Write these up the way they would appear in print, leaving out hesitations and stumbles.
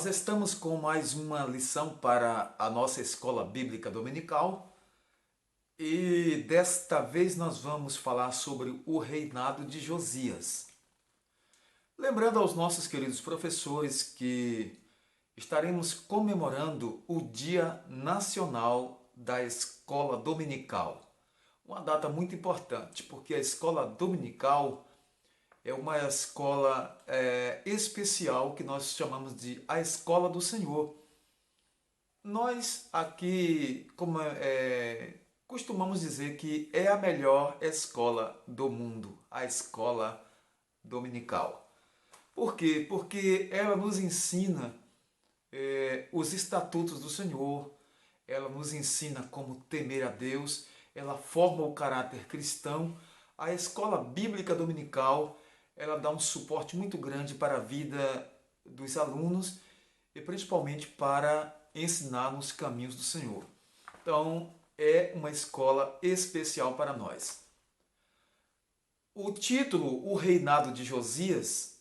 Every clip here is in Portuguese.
Nós estamos com mais uma lição para a nossa escola bíblica dominical e desta vez nós vamos falar sobre o reinado de Josias. Lembrando aos nossos queridos professores que estaremos comemorando o Dia Nacional da Escola Dominical. Uma data muito importante, porque a escola dominical é uma escola especial que nós chamamos de a Escola do Senhor. Nós aqui costumamos dizer que é a melhor escola do mundo, a escola dominical. Por quê? Porque ela nos ensina os estatutos do Senhor, ela nos ensina como temer a Deus, ela forma o caráter cristão. A escola bíblica dominical, ela dá um suporte muito grande para a vida dos alunos e principalmente para ensinar nos caminhos do Senhor. Então, é uma escola especial para nós. O título, O Reinado de Josias,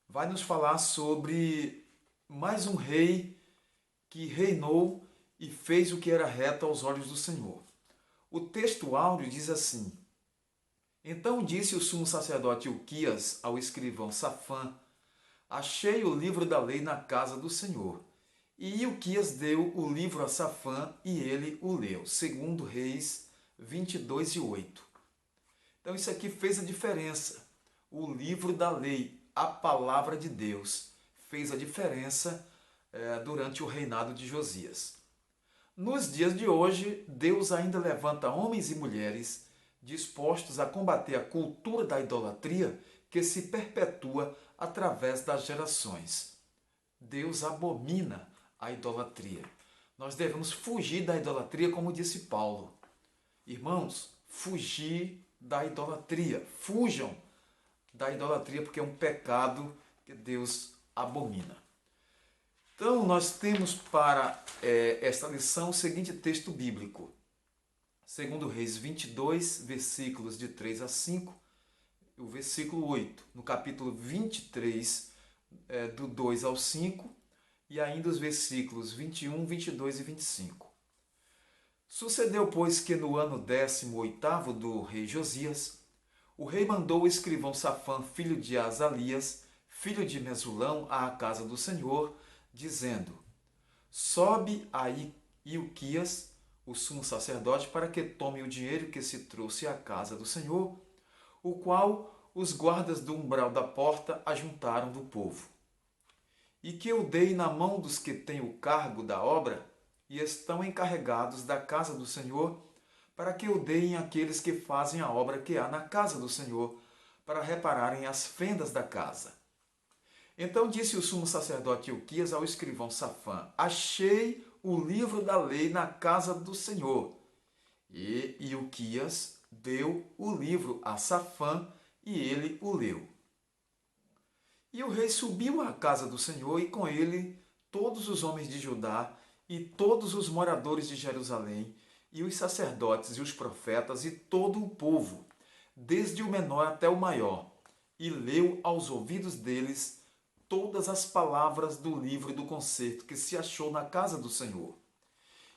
vai nos falar sobre mais um rei que reinou e fez o que era reto aos olhos do Senhor. O texto áureo diz assim: Então disse o sumo sacerdote Ilquias ao escrivão Safã: Achei o livro da lei na casa do Senhor. E Ilquias deu o livro a Safã e ele o leu. Segundo Reis 22:8. Então isso aqui fez a diferença. O livro da lei, a palavra de Deus, fez a diferença durante o reinado de Josias. Nos dias de hoje, Deus ainda levanta homens e mulheres dispostos a combater a cultura da idolatria que se perpetua através das gerações. Deus abomina a idolatria. Nós devemos fugir da idolatria, como disse Paulo. Irmãos, fugir da idolatria. Fujam da idolatria, porque é um pecado que Deus abomina. Então, nós temos para esta lição o seguinte texto bíblico. Segundo Reis 22, versículos de 3 a 5, o versículo 8. No capítulo 23, do 2 ao 5, e ainda os versículos 21, 22 e 25. Sucedeu, pois, que no ano 18º do rei Josias, o rei mandou o escrivão Safã, filho de Azalias, filho de Mesulão, à casa do Senhor, dizendo: Sobe a Ilquias, o sumo sacerdote, para que tome o dinheiro que se trouxe à casa do Senhor, o qual os guardas do umbral da porta ajuntaram do povo. E que eu dei na mão dos que têm o cargo da obra e estão encarregados da casa do Senhor, para que eu deem àqueles que fazem a obra que há na casa do Senhor, para repararem as fendas da casa. Então disse o sumo sacerdote Ilquias ao escrivão Safã: Achei o livro da lei na casa do Senhor. E Ilquias deu o livro a Safã e ele o leu. E o rei subiu à casa do Senhor e com ele todos os homens de Judá e todos os moradores de Jerusalém e os sacerdotes e os profetas e todo o povo, desde o menor até o maior, e leu aos ouvidos deles todas as palavras do livro do concerto que se achou na casa do Senhor.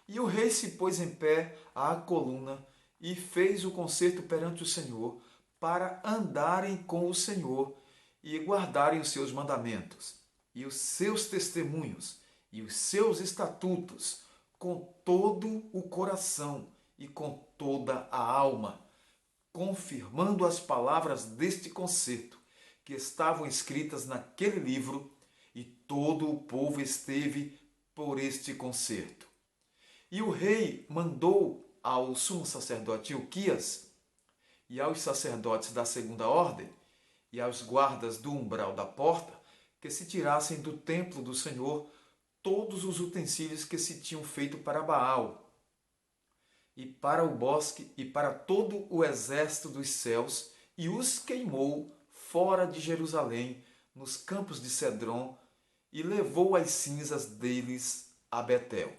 E o rei se pôs em pé à coluna e fez o concerto perante o Senhor, para andarem com o Senhor e guardarem os seus mandamentos, e os seus testemunhos, e os seus estatutos, com todo o coração e com toda a alma, confirmando as palavras deste concerto, que estavam escritas naquele livro, e todo o povo esteve por este concerto. E o rei mandou ao sumo sacerdote Ilquias e aos sacerdotes da segunda ordem e aos guardas do umbral da porta que se tirassem do templo do Senhor todos os utensílios que se tinham feito para Baal e para o bosque e para todo o exército dos céus, e os queimou fora de Jerusalém, nos campos de Cedron, e levou as cinzas deles a Betel.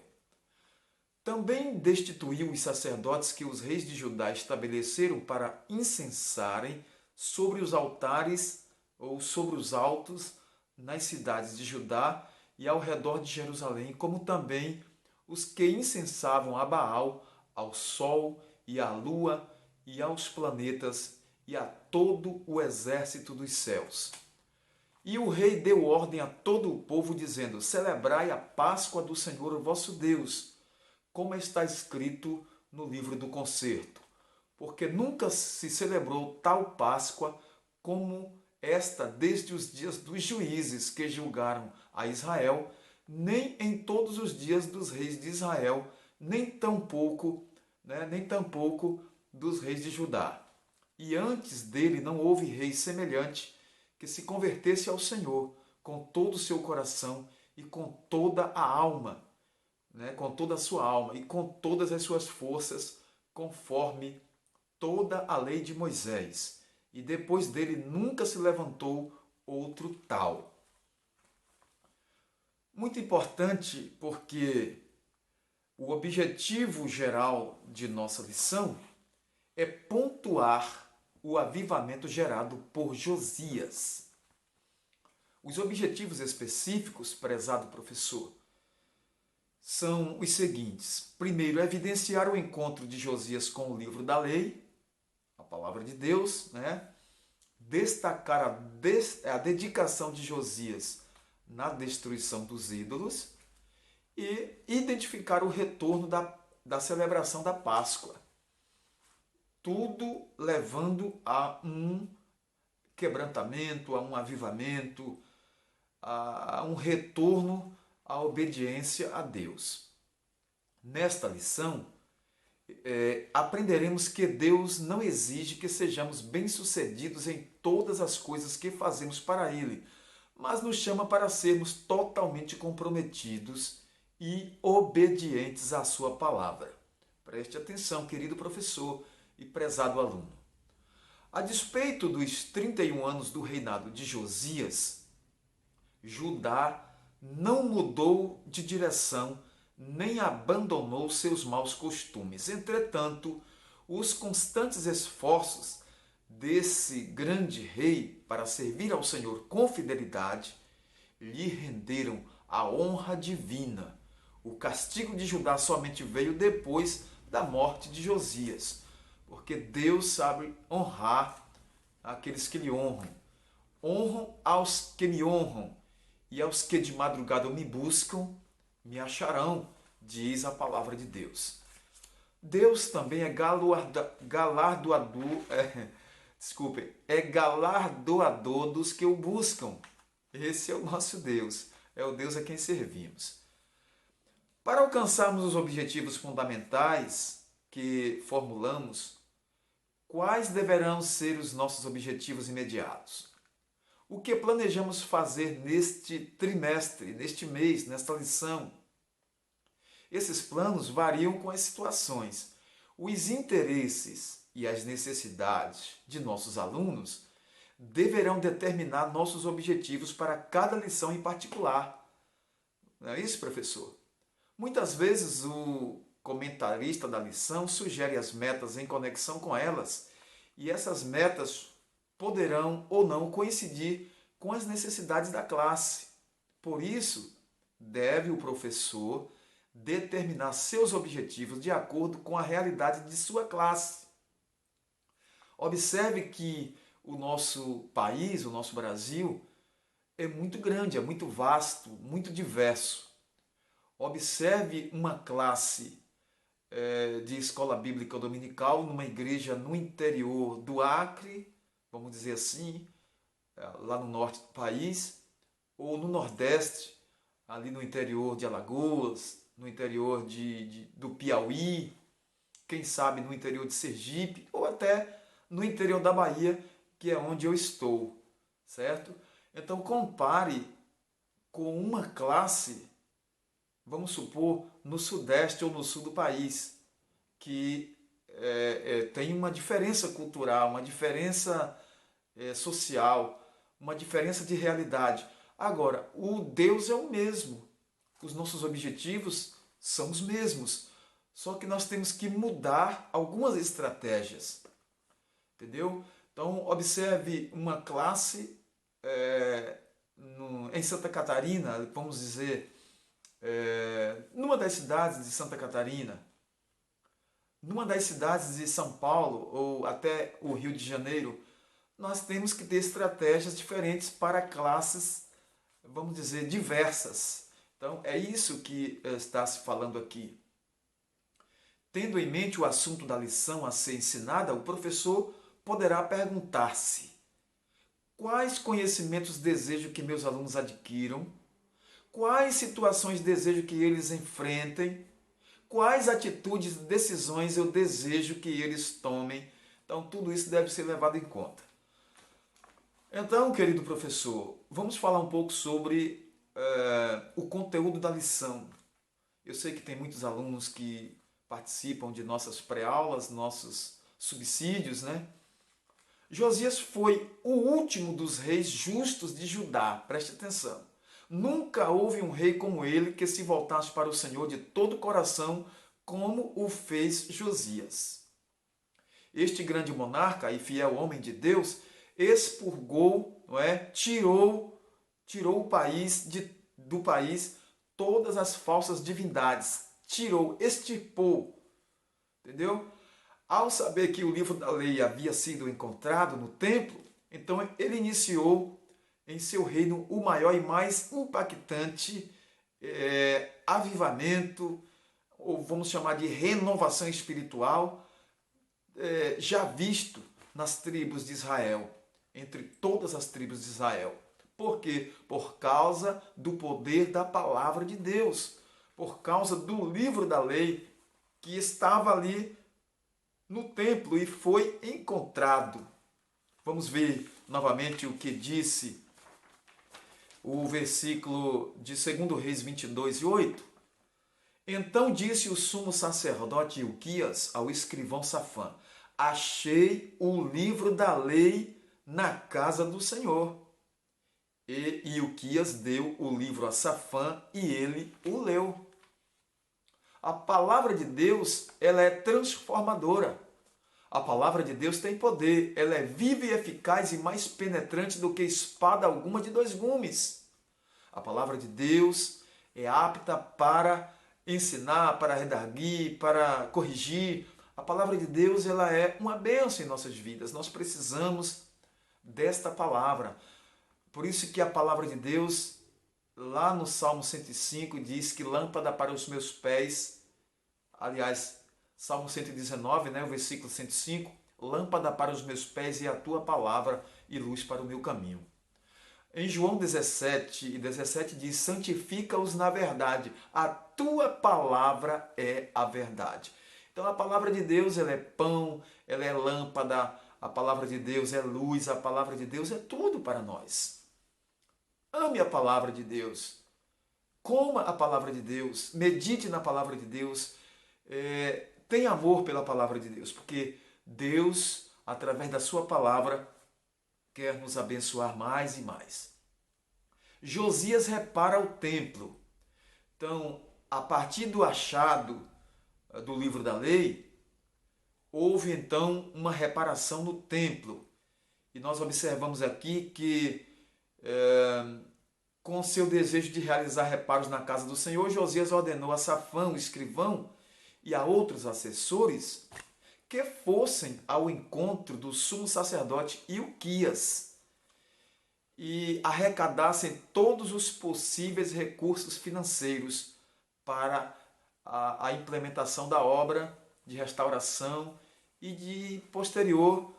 Também destituiu os sacerdotes que os reis de Judá estabeleceram para incensarem sobre os altares ou sobre os altos nas cidades de Judá e ao redor de Jerusalém, como também os que incensavam a Baal, ao sol e à lua e aos planetas e a todo o exército dos céus. E o rei deu ordem a todo o povo, dizendo: celebrai a Páscoa do Senhor vosso Deus, como está escrito no livro do concerto. Porque nunca se celebrou tal Páscoa como esta desde os dias dos juízes que julgaram a Israel, nem em todos os dias dos reis de Israel, nem tampouco dos reis de Judá. E antes dele não houve rei semelhante que se convertesse ao Senhor com todo o seu coração e com toda a alma, com toda a sua alma e com todas as suas forças, conforme toda a lei de Moisés. E depois dele nunca se levantou outro tal. Muito importante, porque o objetivo geral de nossa lição é pontuar o avivamento gerado por Josias. Os objetivos específicos, prezado professor, são os seguintes. Primeiro, evidenciar o encontro de Josias com o livro da lei, a palavra de Deus, destacar a dedicação de Josias na destruição dos ídolos e identificar o retorno da celebração da Páscoa. Tudo levando a um quebrantamento, a um avivamento, a um retorno à obediência a Deus. Nesta lição, aprenderemos que Deus não exige que sejamos bem-sucedidos em todas as coisas que fazemos para Ele, mas nos chama para sermos totalmente comprometidos e obedientes à sua palavra. Preste atenção, querido professor e prezado aluno. A despeito dos 31 anos do reinado de Josias, Judá não mudou de direção nem abandonou seus maus costumes. Entretanto, os constantes esforços desse grande rei para servir ao Senhor com fidelidade lhe renderam a honra divina. O castigo de Judá somente veio depois da morte de Josias, porque Deus sabe honrar aqueles que lhe honram. Honro aos que me honram, e aos que de madrugada me buscam, me acharão, diz a palavra de Deus. Deus também é galardoador dos que o buscam. Esse é o nosso Deus, é o Deus a quem servimos. Para alcançarmos os objetivos fundamentais que formulamos, quais deverão ser os nossos objetivos imediatos? O que planejamos fazer neste trimestre, neste mês, nesta lição? Esses planos variam com as situações. Os interesses e as necessidades de nossos alunos deverão determinar nossos objetivos para cada lição em particular. Não é isso, professor? Muitas vezes o comentarista da lição sugere as metas em conexão com elas, e essas metas poderão ou não coincidir com as necessidades da classe. Por isso, deve o professor determinar seus objetivos de acordo com a realidade de sua classe. Observe que o nosso país, o nosso Brasil, é muito grande, é muito vasto, muito diverso. Observe uma classe de escola bíblica dominical numa igreja no interior do Acre, vamos dizer assim, lá no norte do país, ou no nordeste, ali no interior de Alagoas, no interior do Piauí, quem sabe no interior de Sergipe, ou até no interior da Bahia, que é onde eu estou, certo? Então compare com uma classe, vamos supor, no sudeste ou no sul do país, que tem uma diferença cultural, uma diferença social, uma diferença de realidade. Agora, o Deus é o mesmo. Os nossos objetivos são os mesmos. Só que nós temos que mudar algumas estratégias. Entendeu? Então, observe uma classe em Santa Catarina, vamos dizer, numa das cidades de Santa Catarina, numa das cidades de São Paulo ou até o Rio de Janeiro, nós temos que ter estratégias diferentes para classes, vamos dizer, diversas. Então, é isso que está se falando aqui. Tendo em mente o assunto da lição a ser ensinada, o professor poderá perguntar-se: quais conhecimentos desejo que meus alunos adquiram? Quais situações desejo que eles enfrentem? Quais atitudes e decisões eu desejo que eles tomem? Então, tudo isso deve ser levado em conta. Então, querido professor, vamos falar um pouco sobre o conteúdo da lição. Eu sei que tem muitos alunos que participam de nossas pré-aulas, nossos subsídios, né? Josias foi o último dos reis justos de Judá, preste atenção. Nunca houve um rei como ele que se voltasse para o Senhor de todo o coração, como o fez Josias. Este grande monarca e fiel homem de Deus expurgou, não é? tirou o país do país todas as falsas divindades, extirpou, entendeu? Ao saber que o livro da lei havia sido encontrado no templo, então ele iniciou em seu reino o maior e mais impactante avivamento, ou vamos chamar de renovação espiritual, já visto nas tribos de Israel, entre todas as tribos de Israel. Por quê? Por causa do poder da palavra de Deus, por causa do livro da lei que estava ali no templo e foi encontrado. Vamos ver novamente o que disse o versículo de 2 Reis 22:8. Então disse o sumo sacerdote Ilquias ao escrivão Safã: achei o livro da lei na casa do Senhor. E Ilquias deu o livro a Safã e ele o leu. A palavra de Deus, ela é transformadora. A palavra de Deus tem poder, ela é viva e eficaz e mais penetrante do que espada alguma de dois gumes. A palavra de Deus é apta para ensinar, para redarguir, para corrigir. A palavra de Deus, ela é uma bênção em nossas vidas. Nós precisamos desta palavra. Por isso que a palavra de Deus, lá no Salmo 105, diz que lâmpada para os meus pés, aliás, Salmo 119, né, o versículo 105, lâmpada para os meus pés e a tua palavra e luz para o meu caminho. Em João 17:17 diz: santifica-os na verdade, a tua palavra é a verdade. Então a palavra de Deus, ela é pão, ela é lâmpada, a palavra de Deus é luz, a palavra de Deus é tudo para nós. Ame a palavra de Deus, coma a palavra de Deus, medite na palavra de Deus, tenha amor pela palavra de Deus, porque Deus, através da sua palavra, quer nos abençoar mais e mais. Josias repara o templo. Então, a partir do achado do livro da lei, houve então uma reparação no templo. E nós observamos aqui que, com seu desejo de realizar reparos na casa do Senhor, Josias ordenou a Safã, o escrivão, e a outros assessores que fossem ao encontro do sumo sacerdote Ilquias e arrecadassem todos os possíveis recursos financeiros para a implementação da obra de restauração e de posterior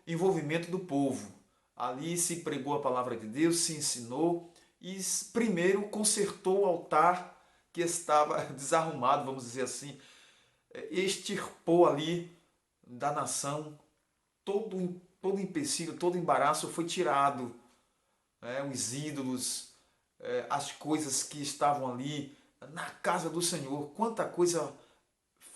envolvimento do povo. Ali se pregou a palavra de Deus, se ensinou e primeiro consertou o altar que estava desarrumado, vamos dizer assim, extirpou ali da nação todo empecilho, todo embaraço foi tirado, os ídolos, as coisas que estavam ali na casa do Senhor, quanta coisa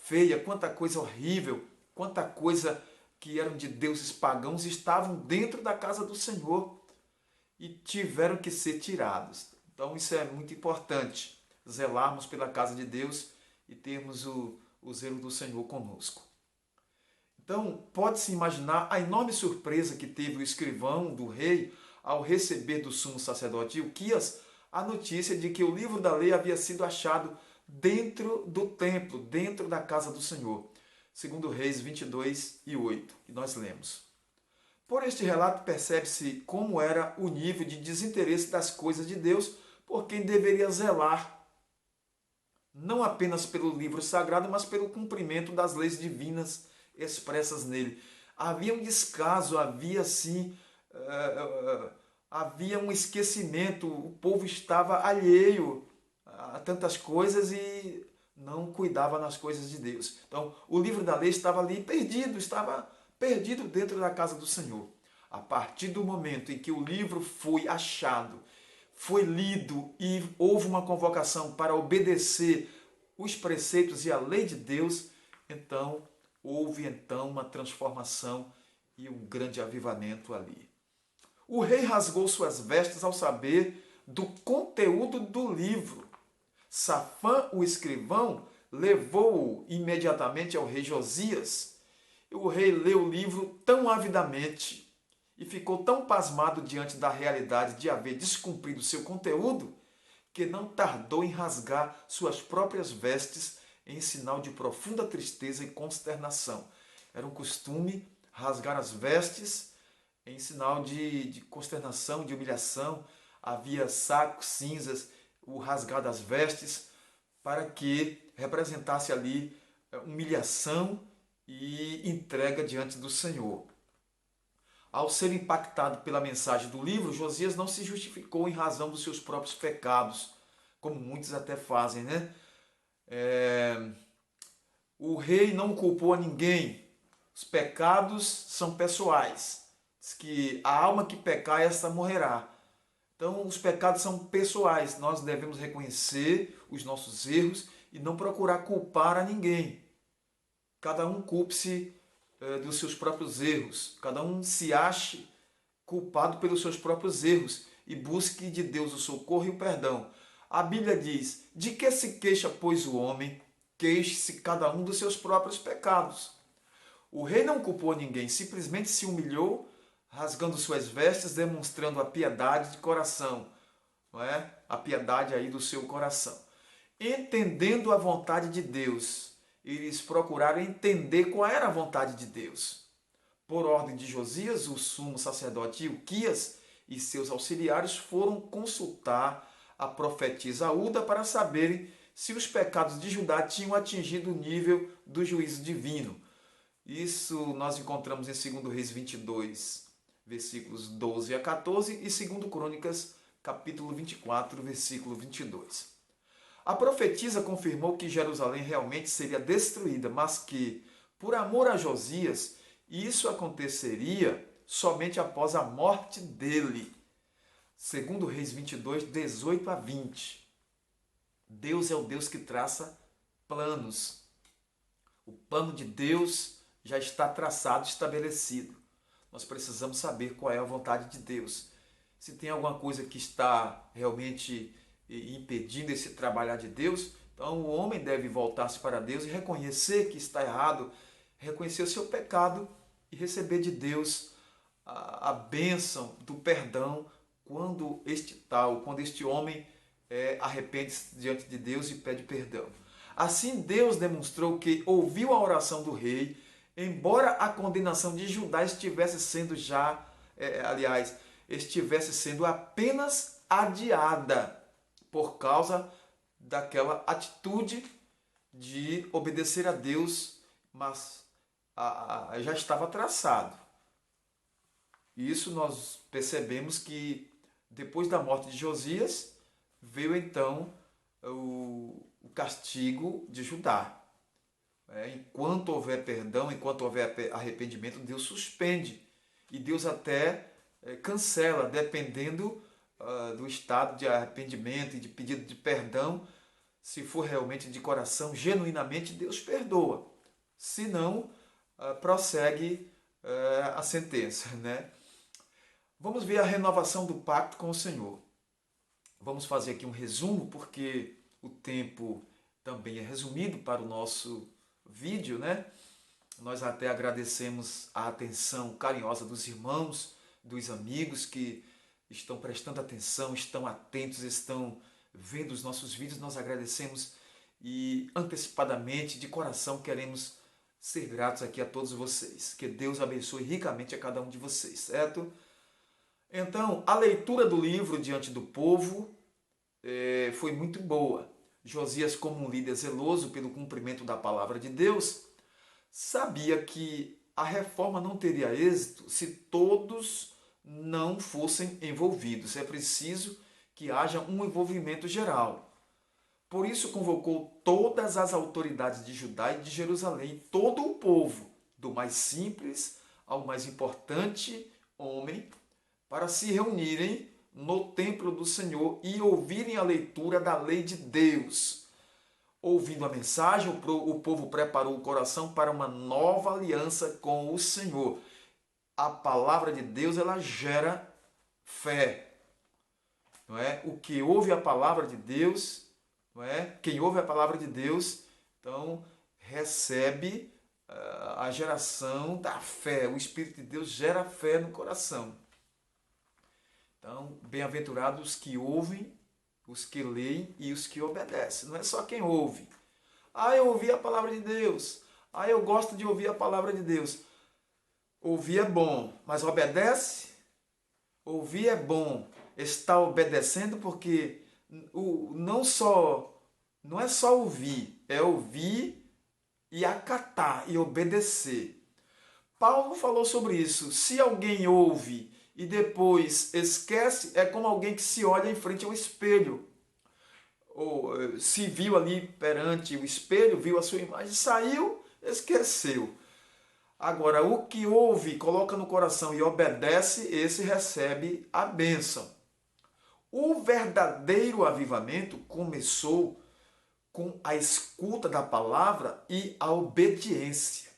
feia, quanta coisa horrível, quanta coisa que eram de deuses pagãos estavam dentro da casa do Senhor e tiveram que ser tirados. Então isso é muito importante, zelarmos pela casa de Deus e termos o zelo do Senhor conosco. Então, pode-se imaginar a enorme surpresa que teve o escrivão do rei ao receber do sumo sacerdote Ilquias a notícia de que o livro da lei havia sido achado dentro do templo, dentro da casa do Senhor. Segundo Reis 22:8, que nós lemos. Por este relato percebe-se como era o nível de desinteresse das coisas de Deus por quem deveria zelar, não apenas pelo livro sagrado, mas pelo cumprimento das leis divinas expressas nele. Havia um descaso, havia sim, havia um esquecimento, o povo estava alheio a tantas coisas e não cuidava nas coisas de Deus. Então, o livro da lei estava ali perdido, estava perdido dentro da casa do Senhor. A partir do momento em que o livro foi achado, foi lido e houve uma convocação para obedecer os preceitos e a lei de Deus, então houve uma transformação e um grande avivamento ali. O rei rasgou suas vestes ao saber do conteúdo do livro. Safã, o escrivão, levou-o imediatamente ao rei Josias. O rei leu o livro tão avidamente e ficou tão pasmado diante da realidade de haver descumprido seu conteúdo, que não tardou em rasgar suas próprias vestes em sinal de profunda tristeza e consternação. Era um costume rasgar as vestes em sinal de consternação, de humilhação. Havia sacos, cinzas, o rasgar das vestes, para que representasse ali humilhação e entrega diante do Senhor. Ao ser impactado pela mensagem do livro, Josias não se justificou em razão dos seus próprios pecados, como muitos até fazem, né? O rei não culpou a ninguém. Os pecados são pessoais. Diz que a alma que pecar, essa morrerá. Então, os pecados são pessoais. Nós devemos reconhecer os nossos erros e não procurar culpar a ninguém. Cada um culpe-se dos seus próprios erros. Cada um se ache culpado pelos seus próprios erros e busque de Deus o socorro e o perdão. A Bíblia diz: de que se queixa, pois, o homem? Queixe-se cada um dos seus próprios pecados. O rei não culpou ninguém, simplesmente se humilhou, rasgando suas vestes, demonstrando a piedade de coração, não é? A piedade aí do seu coração. Entendendo a vontade de Deus, eles procuraram entender qual era a vontade de Deus. Por ordem de Josias, o sumo sacerdote Ilquias e seus auxiliares foram consultar a profetisa Uda para saberem se os pecados de Judá tinham atingido o nível do juízo divino. Isso nós encontramos em 2 Reis 22, versículos 12 a 14 e 2 Crônicas, capítulo 24, versículo 22. A profetisa confirmou que Jerusalém realmente seria destruída, mas que, por amor a Josias, isso aconteceria somente após a morte dele. 2 Reis 22, 18 a 20. Deus é o Deus que traça planos. O plano de Deus já está traçado, estabelecido. Nós precisamos saber qual é a vontade de Deus. Se tem alguma coisa que está realmente impedindo esse trabalhar de Deus, então o homem deve voltar-se para Deus e reconhecer que está errado, reconhecer o seu pecado e receber de Deus a bênção do perdão quando este homem arrepende-se diante de Deus e pede perdão. Assim Deus demonstrou que ouviu a oração do rei, embora a condenação de Judá estivesse sendo estivesse sendo apenas adiada por causa daquela atitude de obedecer a Deus, mas já estava traçado. Isso nós percebemos que depois da morte de Josias, veio então o castigo de Judá. Enquanto houver perdão, enquanto houver arrependimento, Deus suspende. E Deus até cancela, dependendo do estado de arrependimento e de pedido de perdão. Se for realmente de coração, genuinamente, Deus perdoa. Se não, prossegue a sentença, né? Vamos ver a renovação do pacto com o Senhor. Vamos fazer aqui um resumo, porque o tempo também é resumido para o nosso vídeo, né? Nós até agradecemos a atenção carinhosa dos irmãos, dos amigos que estão prestando atenção, estão atentos, estão vendo os nossos vídeos. Nós agradecemos e antecipadamente, de coração, queremos ser gratos aqui a todos vocês. Que Deus abençoe ricamente a cada um de vocês, certo? Então, a leitura do livro diante do povo foi muito boa. Josias, como um líder zeloso pelo cumprimento da palavra de Deus, sabia que a reforma não teria êxito se todos não fossem envolvidos. É preciso que haja um envolvimento geral. Por isso convocou todas as autoridades de Judá e de Jerusalém, todo o povo, do mais simples ao mais importante homem, para se reunirem no templo do Senhor e ouvirem a leitura da lei de Deus. Ouvindo a mensagem, o povo preparou o coração para uma nova aliança com o Senhor. A palavra de Deus, ela gera fé. Não é? O que ouve a palavra de Deus, não é? Quem ouve a palavra de Deus, então recebe a geração da fé. O Espírito de Deus gera fé no coração. Então, bem-aventurados os que ouvem, os que leem e os que obedecem. Não é só quem ouve. Eu ouvi a palavra de Deus. Eu gosto de ouvir a palavra de Deus. Ouvir é bom, mas obedece? Ouvir é bom. Está obedecendo porque não é só ouvir, é ouvir e acatar e obedecer. Paulo falou sobre isso. Se alguém ouve e depois esquece, é como alguém que se olha em frente ao espelho. Ou se viu ali perante o espelho, viu a sua imagem, saiu, esqueceu. Agora, o que ouve, coloca no coração e obedece, esse recebe a bênção. O verdadeiro avivamento começou com a escuta da palavra e a obediência.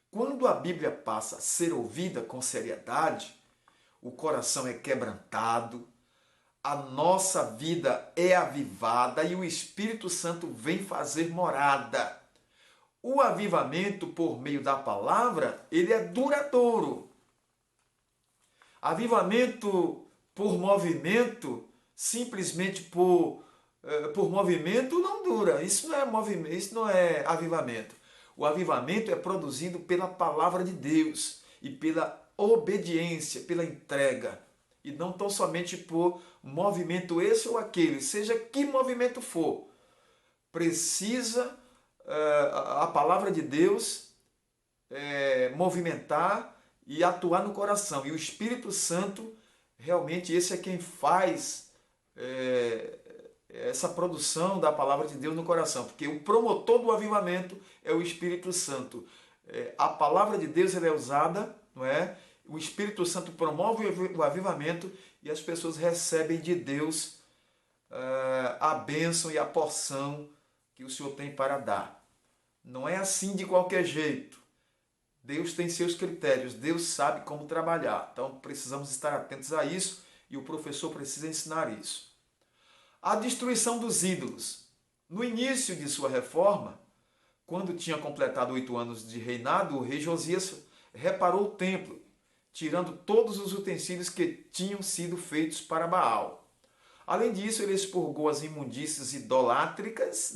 Quando a Bíblia passa a ser ouvida com seriedade, o coração é quebrantado, a nossa vida é avivada e o Espírito Santo vem fazer morada. O avivamento por meio da palavra, ele é duradouro. Avivamento por movimento, simplesmente por movimento, não dura. Isso não é avivamento. O avivamento é produzido pela palavra de Deus e pela obediência, pela entrega. E não tão somente por movimento esse ou aquele, seja que movimento for. Precisa a palavra de Deus movimentar e atuar no coração. E o Espírito Santo, realmente, esse é quem faz essa produção da palavra de Deus no coração. Porque o promotor do avivamento é o Espírito Santo. A palavra de Deus ela é usada, não é? O Espírito Santo promove o avivamento e as pessoas recebem de Deus a bênção e a porção que o Senhor tem para dar. Não é assim de qualquer jeito. Deus tem seus critérios, Deus sabe como trabalhar. Então precisamos estar atentos a isso e o professor precisa ensinar isso. A destruição dos ídolos. No início de sua reforma, quando tinha completado 8 anos de reinado, o rei Josias reparou o templo, tirando todos os utensílios que tinham sido feitos para Baal. Além disso, ele expurgou as imundícias idolátricas,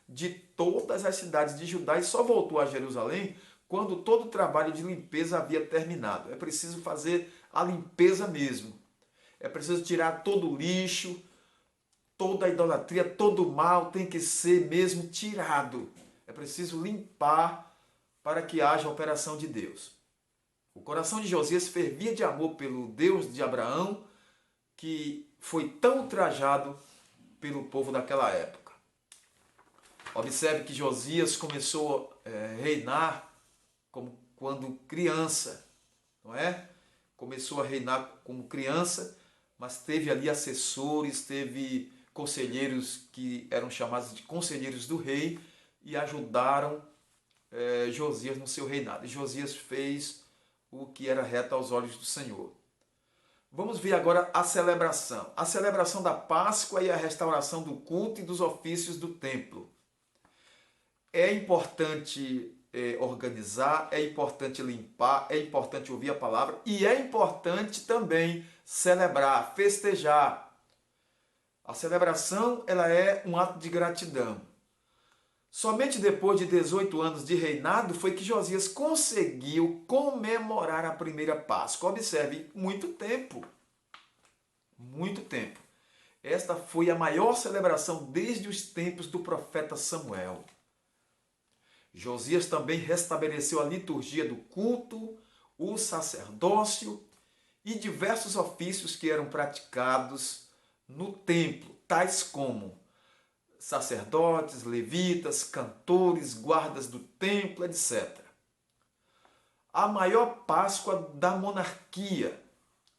de todas as cidades de Judá e só voltou a Jerusalém quando todo o trabalho de limpeza havia terminado. É preciso fazer a limpeza mesmo. É preciso tirar todo o lixo, toda a idolatria, todo o mal tem que ser mesmo tirado. É preciso limpar para que haja a operação de Deus. O coração de Josias fervia de amor pelo Deus de Abraão, que foi tão ultrajado pelo povo daquela época. Observe que Josias começou a reinar como quando criança, não é? Começou a reinar como criança, mas teve ali assessores, teve conselheiros que eram chamados de conselheiros do rei e ajudaram Josias no seu reinado. E Josias fez o que era reto aos olhos do Senhor. Vamos ver agora a celebração. A celebração da Páscoa e a restauração do culto e dos ofícios do templo. É importante organizar, é importante limpar, é importante ouvir a palavra e é importante também celebrar, festejar. A celebração ela é um ato de gratidão. Somente depois de 18 anos de reinado foi que Josias conseguiu comemorar a primeira Páscoa. Observe, muito tempo. Muito tempo. Esta foi a maior celebração desde os tempos do profeta Samuel. Josias também restabeleceu a liturgia do culto, o sacerdócio e diversos ofícios que eram praticados no templo, tais como sacerdotes, levitas, cantores, guardas do templo, etc. A maior Páscoa da monarquia.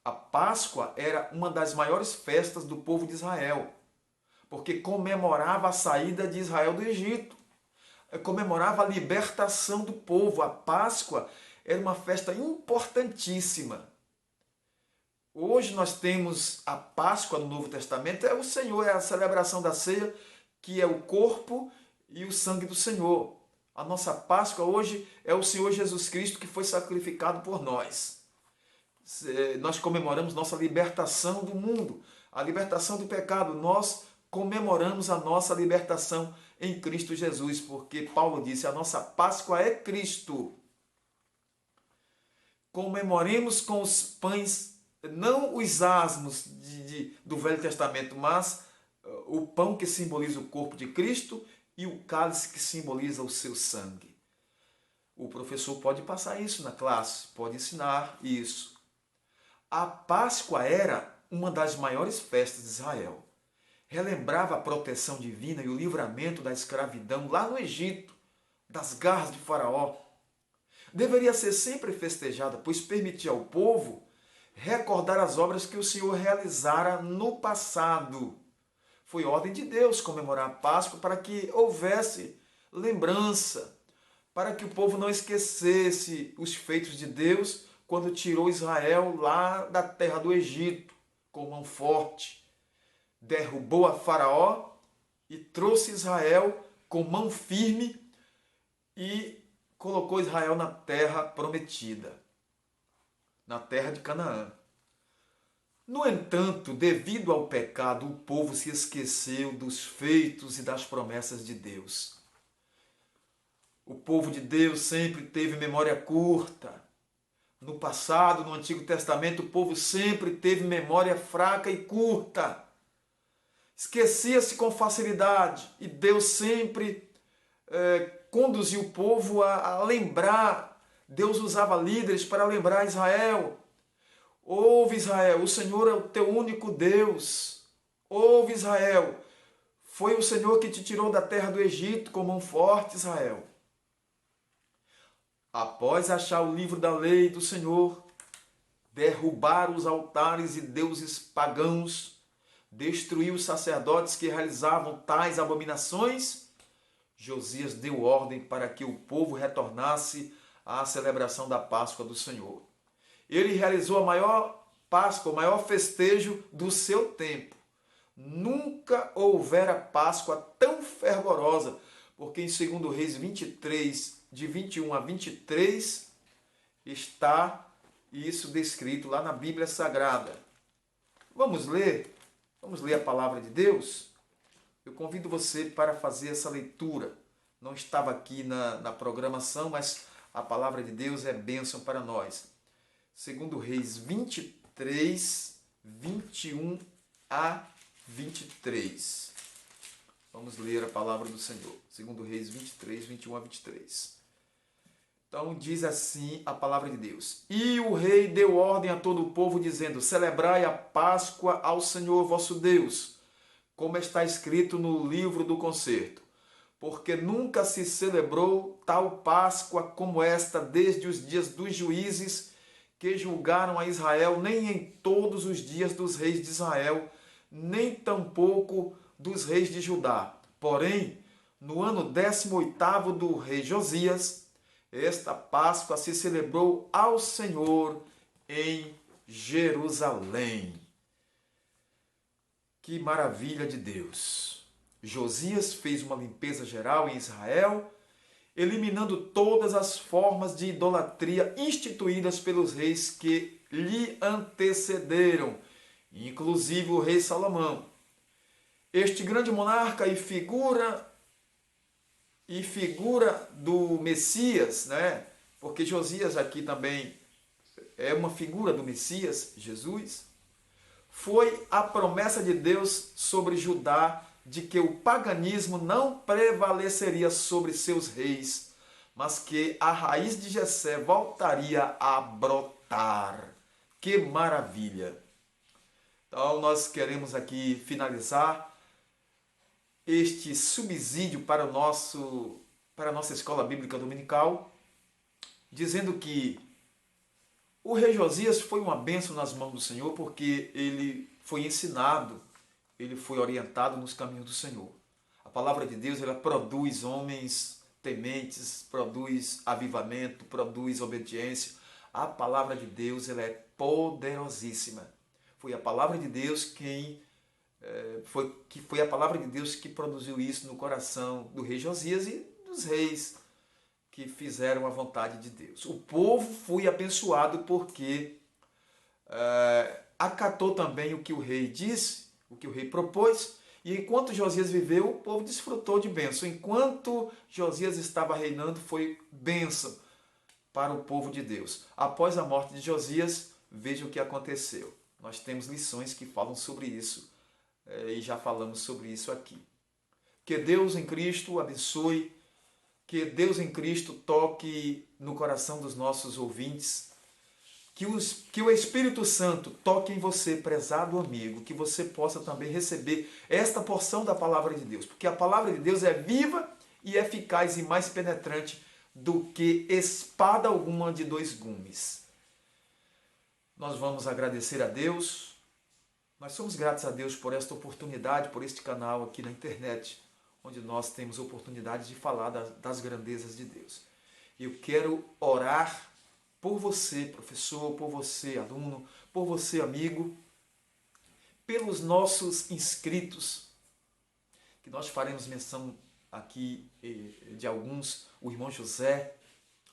A Páscoa era uma das maiores festas do povo de Israel, porque comemorava a saída de Israel do Egito, comemorava a libertação do povo. A Páscoa era uma festa importantíssima. Hoje nós temos a Páscoa no Novo Testamento, é o Senhor, é a celebração da ceia, que é o corpo e o sangue do Senhor. A nossa Páscoa hoje é o Senhor Jesus Cristo que foi sacrificado por nós. Nós comemoramos nossa libertação do mundo, a libertação do pecado. Nós comemoramos a nossa libertação em Cristo Jesus, porque Paulo disse, a nossa Páscoa é Cristo. Comemoremos com os pães, não os asmos do Velho Testamento, mas o pão que simboliza o corpo de Cristo e o cálice que simboliza o seu sangue. O professor pode passar isso na classe, pode ensinar isso. A Páscoa era uma das maiores festas de Israel. Relembrava a proteção divina e o livramento da escravidão lá no Egito, das garras de Faraó. Deveria ser sempre festejada, pois permitia ao povo recordar as obras que o Senhor realizara no passado. Foi ordem de Deus comemorar a Páscoa para que houvesse lembrança, para que o povo não esquecesse os feitos de Deus quando tirou Israel lá da terra do Egito com mão forte, derrubou a Faraó e trouxe Israel com mão firme e colocou Israel na terra prometida, na terra de Canaã. No entanto, devido ao pecado, o povo se esqueceu dos feitos e das promessas de Deus. O povo de Deus sempre teve memória curta. No passado, no Antigo Testamento, o povo sempre teve memória fraca e curta. Esquecia-se com facilidade e Deus sempre conduziu o povo a lembrar. Deus usava líderes para lembrar Israel. Ouve, Israel, o Senhor é o teu único Deus. Ouve, Israel, foi o Senhor que te tirou da terra do Egito com mão forte, Israel. Após achar o livro da lei do Senhor, derrubar os altares e deuses pagãos, destruir os sacerdotes que realizavam tais abominações, Josias deu ordem para que o povo retornasse à celebração da Páscoa do Senhor. Ele realizou a maior Páscoa, o maior festejo do seu tempo. Nunca houvera Páscoa tão fervorosa, porque em 2 Reis 23, de 21 a 23, está isso descrito lá na Bíblia Sagrada. Vamos ler? Vamos ler a palavra de Deus? Eu convido você para fazer essa leitura. Não estava aqui na programação, mas a palavra de Deus é bênção para nós. 2 Reis 23, 21 a 23. Vamos ler a palavra do Senhor. 2 Reis 23, 21 a 23. Então diz assim a palavra de Deus. E o rei deu ordem a todo o povo, dizendo, celebrai a Páscoa ao Senhor vosso Deus, como está escrito no livro do concerto. Porque nunca se celebrou tal Páscoa como esta desde os dias dos juízes que julgaram a Israel, nem em todos os dias dos reis de Israel, nem tampouco dos reis de Judá. Porém, no ano 18º do rei Josias, esta Páscoa se celebrou ao Senhor em Jerusalém. Que maravilha de Deus! Josias fez uma limpeza geral em Israel. eliminando todas as formas de idolatria instituídas pelos reis que lhe antecederam, inclusive o rei Salomão. Este grande monarca e figura do Messias, né? Porque Josias aqui também é uma figura do Messias, Jesus, foi a promessa de Deus sobre Judá de que o paganismo não prevaleceria sobre seus reis, mas que a raiz de Jessé voltaria a brotar. Que maravilha! Então nós queremos aqui finalizar este subsídio para a nossa escola bíblica dominical, dizendo que o rei Josias foi uma bênção nas mãos do Senhor porque ele foi ensinado, ele foi orientado nos caminhos do Senhor. A palavra de Deus, ela produz homens tementes, produz avivamento, produz obediência. A palavra de Deus, ela é poderosíssima. Foi a palavra de Deus foi a palavra de Deus que produziu isso no coração do rei Josias e dos reis que fizeram a vontade de Deus. O povo foi abençoado porque acatou também o que o rei disse, o que o rei propôs, e enquanto Josias viveu, o povo desfrutou de bênção. Enquanto Josias estava reinando, foi bênção para o povo de Deus. Após a morte de Josias, veja o que aconteceu. Nós temos lições que falam sobre isso, e já falamos sobre isso aqui. Que Deus em Cristo abençoe, que Deus em Cristo toque no coração dos nossos ouvintes, que o Espírito Santo toque em você, prezado amigo, que você possa também receber esta porção da palavra de Deus, porque a palavra de Deus é viva e eficaz e mais penetrante do que espada alguma de dois gumes. Nós vamos agradecer a Deus, nós somos gratos a Deus por esta oportunidade, por este canal aqui na internet, onde nós temos oportunidade de falar das grandezas de Deus. Eu quero orar por você, professor, por você, aluno, por você, amigo, pelos nossos inscritos, que nós faremos menção aqui de alguns, o irmão José,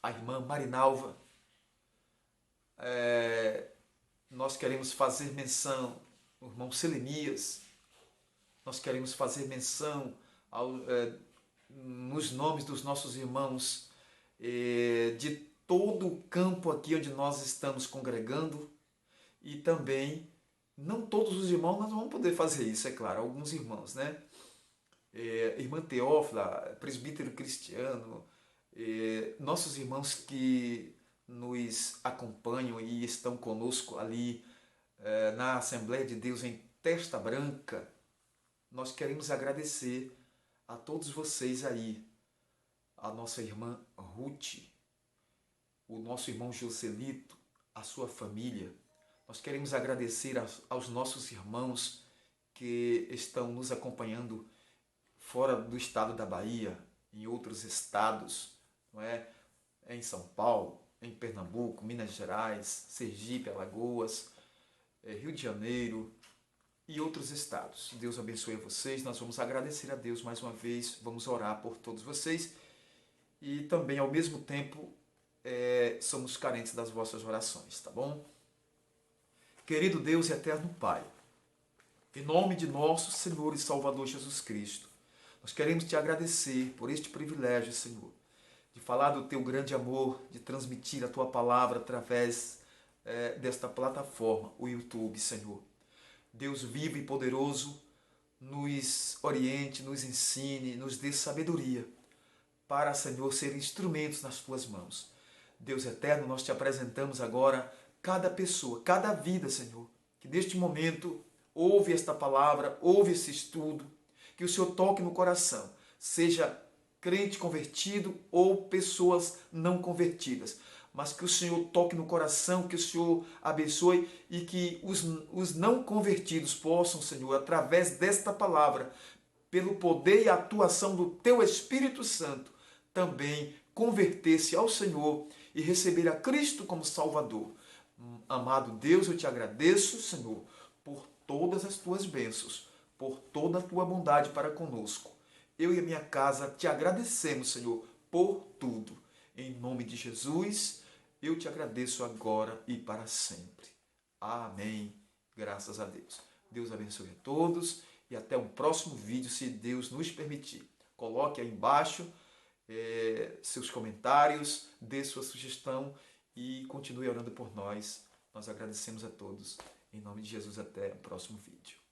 a irmã Marinalva. Nós queremos fazer menção ao irmão Selemias, nós queremos fazer menção nos nomes dos nossos irmãos de todo o campo aqui onde nós estamos congregando, e também, não todos os irmãos nós vamos poder fazer isso, é claro, alguns irmãos, né? Irmã Teófila, presbítero Cristiano, nossos irmãos que nos acompanham e estão conosco ali na Assembleia de Deus em Testa Branca, nós queremos agradecer a todos vocês aí, a nossa irmã Ruth, o nosso irmão Joselito, a sua família. Nós queremos agradecer aos nossos irmãos que estão nos acompanhando fora do estado da Bahia, em outros estados, não é? Em São Paulo, em Pernambuco, Minas Gerais, Sergipe, Alagoas, Rio de Janeiro e outros estados. Deus abençoe vocês. Nós vamos agradecer a Deus mais uma vez, vamos orar por todos vocês e também, ao mesmo tempo, somos carentes das vossas orações, tá bom? Querido Deus e eterno Pai, em nome de nosso Senhor e Salvador Jesus Cristo, nós queremos te agradecer por este privilégio, Senhor, de falar do teu grande amor, de transmitir a tua palavra através desta plataforma, o YouTube, Senhor. Deus vivo e poderoso, nos oriente, nos ensine, nos dê sabedoria para, Senhor, ser instrumentos nas tuas mãos. Deus eterno, nós te apresentamos agora cada pessoa, cada vida, Senhor, que neste momento ouve esta palavra, ouve esse estudo, que o Senhor toque no coração, seja crente convertido ou pessoas não convertidas, mas que o Senhor toque no coração, que o Senhor abençoe e que os não convertidos possam, Senhor, através desta palavra, pelo poder e atuação do teu Espírito Santo, também converter-se ao Senhor e receber a Cristo como Salvador. Amado Deus, eu te agradeço, Senhor, por todas as tuas bênçãos, por toda a tua bondade para conosco. Eu e a minha casa te agradecemos, Senhor, por tudo. Em nome de Jesus, eu te agradeço agora e para sempre. Amém. Graças a Deus. Deus abençoe a todos e até um próximo vídeo, se Deus nos permitir. Coloque aí embaixo seus comentários, dê sua sugestão e continue orando por nós. Nós agradecemos a todos. Em nome de Jesus, até o próximo vídeo.